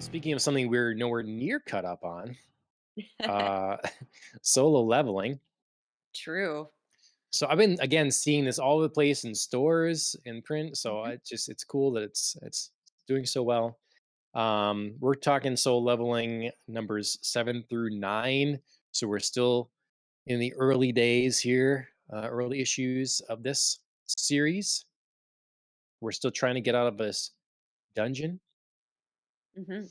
Speaking of something we're nowhere near cut up on, uh, solo leveling. True. So I've been again seeing this all over the place in stores in print. So Mhm, it's cool that it's doing so well. We're talking solo leveling numbers 7 through 9. So we're still in the early days here, early issues of this series. We're still trying to get out of this dungeon. mhm.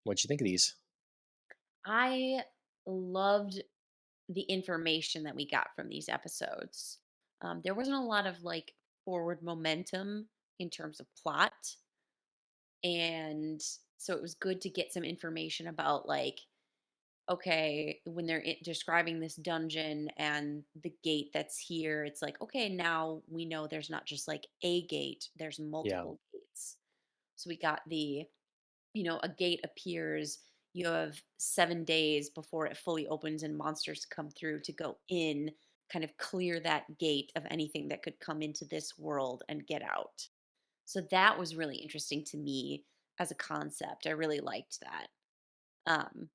What'd you think of these? I loved the information that we got from these episodes. There wasn't a lot of like forward momentum in terms of plot, and so it was good to get some information about like, okay, when they're describing this dungeon and the gate that's here, it's like, okay, now we know there's not just like a gate, there's Yeah. multiple gates. So we got a gate appears, you have 7 days before it fully opens and monsters come through to go in, kind of clear that gate of anything that could come into this world and get out. So that was really interesting to me as a concept. I really liked that. Um,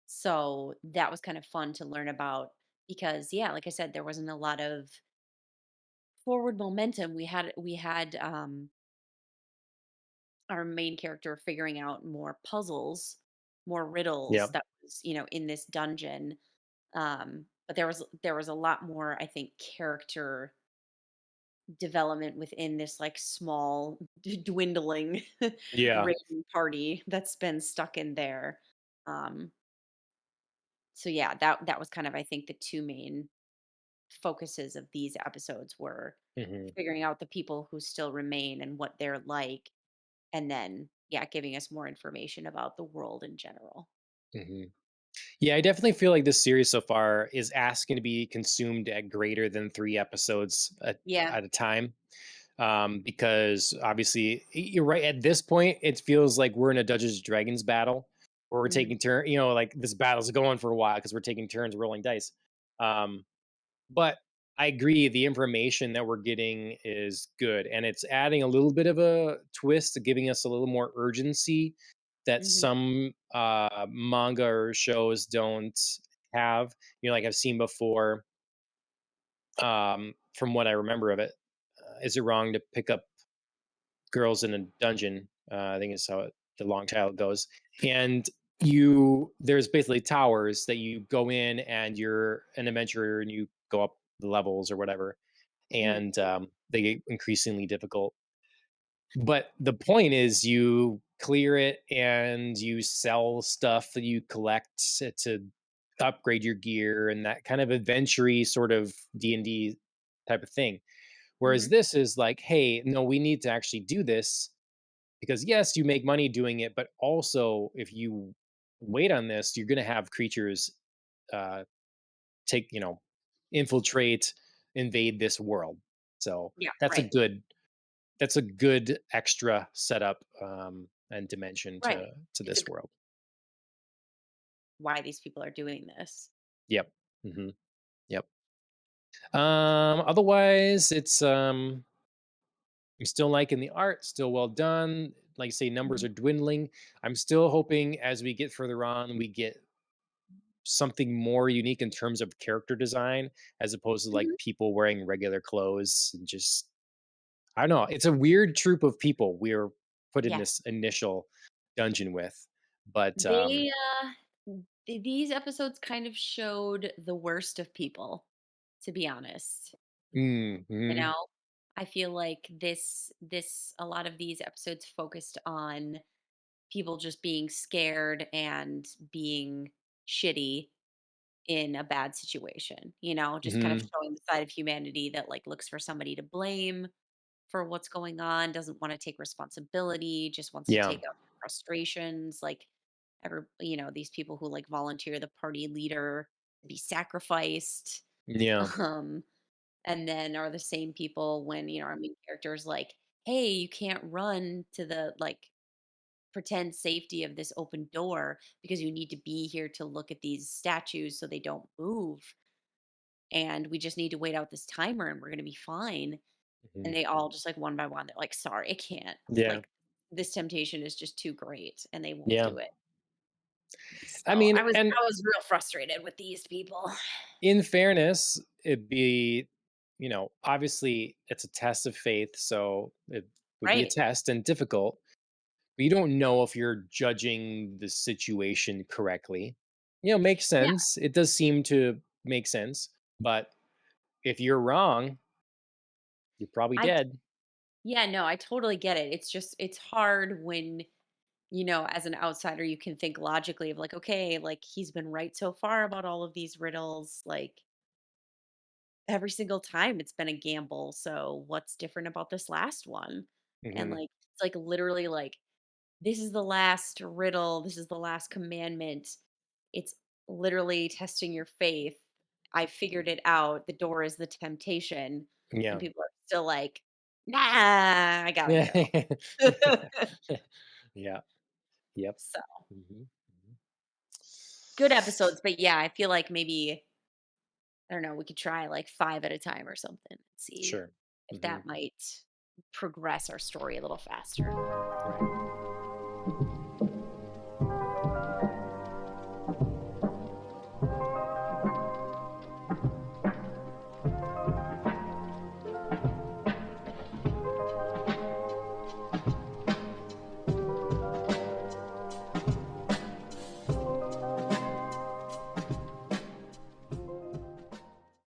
so that was kind of fun to learn about because, yeah, like I said, there wasn't a lot of forward momentum. We had our main character figuring out more puzzles, more riddles Yeah. that was, in this dungeon. But there was a lot more, I think, character development within this like small dwindling Yeah. raiding party that's been stuck in there. Um, so yeah, that was kind of, I think, the two main focuses of these episodes were hmm figuring out the people who still remain and what they're like, and then yeah, giving us more information about the world in general. hmm Yeah, I definitely feel like this series so far is asking to be consumed at greater than 3 episodes Yeah. at a time. Because obviously, you're right. At this point, it feels like we're in a Dungeons and Dragons battle where we're Hmm. taking turn. Like this battle's going for a while because we're taking turns rolling dice. Um, but I agree, the information that we're getting is good, and it's adding a little bit of a twist, giving us a little more urgency that Hmm. some manga or shows don't have. Like I've seen before. From what I remember of it, is it wrong to pick up girls in a dungeon? I think is how the long title goes. And there's basically towers that you go in, and you're an adventurer, and you go up the levels or whatever, Hmm. and they get increasingly difficult. But the point is, you clear it and you sell stuff that you collect to upgrade your gear and that kind of adventure sort of D&D type of thing. Whereas Hmm. this is like, hey, no, we need to actually do this because yes, you make money doing it, but also if you wait on this, you're going to have creatures uh, take, infiltrate, invade this world. So Yeah. that's a Right. good that's a good extra setup and dimension Right. to It's a this world. why these people are doing this. Yep. Yep. Otherwise, I'm still liking the art, still well done. Like I say, numbers Mhm. are dwindling. I'm still hoping as we get further on, we get something more unique in terms of character design, as opposed to like Mhm. people wearing regular clothes and just I don't know. It's a weird troop of people we're put in Yeah. this initial dungeon with. But They these episodes kind of showed the worst of people, to be honest. You mhm, know, I feel like this a lot of these episodes focused on people just being scared and being shitty in a bad situation, just kind of mhm, showing the side of humanity that like looks for somebody to blame for what's going on, doesn't want to take responsibility, just wants to yeah, take out their frustrations, like these people who like volunteer the party leader to be sacrificed. yeah, Um and then are the same people when, our main character is like, "Hey, you can't run to the like pretend safety of this open door because you need to be here to look at these statues so they don't move. And we just need to wait out this timer and we're going to be fine." And mhm, they all just like one by one, they're like, "Sorry, I can't." yeah. Like, this temptation is just too great and they won't Yeah. do it. I So mean, I was and I was real frustrated with these people. in fairness, it'd be, obviously it's a test of faith, so it would be a Right. test and difficult, but you don't know if you're judging the situation correctly. Makes Yeah. sense. It does seem to make sense, but if you're wrong, you're probably I dead. Yeah, no, I totally get it. It's just it's hard when, as an outsider you can think logically of like, okay, like he's been right so far about all of these riddles, like every single time it's been a gamble. So what's different about this last one? And Hmm. like it's like literally like this is the last riddle, this is the last commandment. It's literally testing your faith. I figured it out. The door is the temptation. And Yeah. people are still like, nah, I gotta Yeah. go. Yeah. Yep. So Hmm. good episodes, but yeah, I feel like maybe I don't know, we could try like 5 at a time or something, see Sure. if Hmm. that might progress our story a little faster. Right.